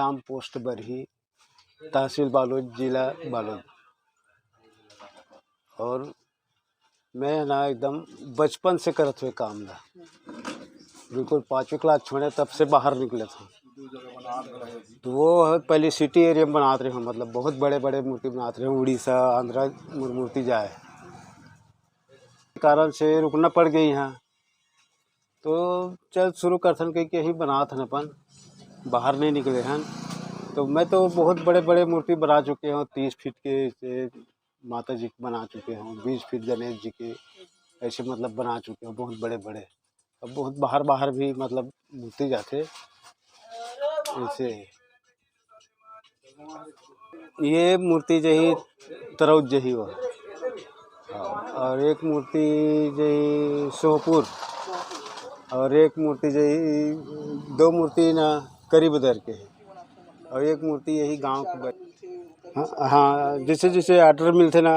ग्राम post Barhi, तहसील बालोद, जिला बालोद। और मैं ना एकदम बचपन से करत हुए काम ला, बिल्कुल 5वीं क्लास छोड़े तब से बाहर निकले था। तो वो पहले सिटी एरिया में बनाते रहे, मतलब बहुत बड़े बड़े मूर्ति बनाते रहे, उड़ीसा आंध्रा मूर्ति जाए, कारण से रुकना पड़ गई यहाँ। तो चल शुरू करथन कहीं के ही बनात हन, अपन बाहर नहीं निकले हैं। तो मैं तो बहुत बड़े बड़े मूर्ति बना चुके हूँ, 30 फीट के से माता जी बना चुके हूँ, 20 फीट गणेश जी के, ऐसे मतलब बना चुके हूँ बहुत बड़े बड़े। अब बहुत बाहर बाहर भी मतलब मूर्ति जाते ऐसे। ये मूर्ति जही तरौद जही हो, और एक मूर्ति जही सोहपुर, और एक मूर्ति जही, 2 मूर्ति ना करीब दर के है, और एक मूर्ति यही गांव के। हाँ हाँ, जैसे जैसे आर्डर मिलते ना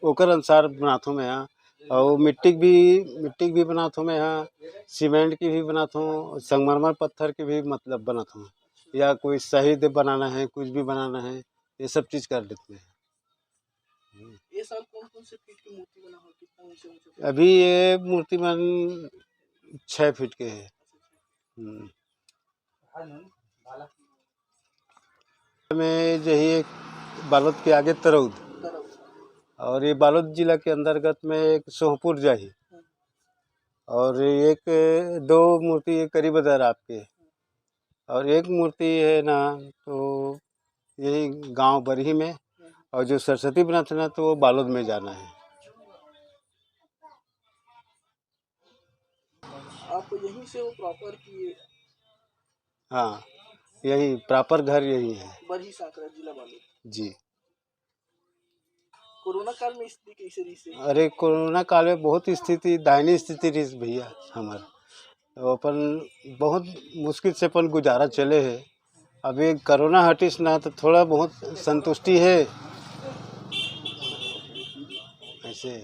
ओकर अनुसार बनाता हूँ मैं यहाँ। और मिट्टी भी बनाता हूँ मैं यहाँ, सीमेंट की भी बनाता हूँ, संगमरमर पत्थर की भी मतलब बनाता हूँ, या कोई शहीद बनाना है, कुछ भी बनाना है, ये सब चीज़ कर देते हैं। ये साल कौन से फीट की मूर्ति बना हो, कितना ऊंचे? अभी ये मूर्ति बन 6 फीट के है। में यही एक बालोद के आगे तरौद, और ये बालोद जिला के अंतर्गत में एक सोहपुर जाही, और एक 2 मूर्ति एक करीब दर आपके, और एक मूर्ति है ना तो यही गांव बरही में, और जो सरस्वती बनाते ना तो वो बालोद में जाना है। आप यहीं से वो प्रॉपर किए? हाँ, यही प्रॉपर घर यही है, बरही सांकरा, जिला बालोद जी। कोरोना काल में स्थिति कैसे रही से? अरे कोरोना काल में बहुत स्थिति दयनीय स्थिति रही भैया हमार, तो अपन बहुत मुश्किल से अपन गुजारा चले है। अभी कोरोना हटिस ना तो थोड़ा बहुत संतुष्टि है ऐसे।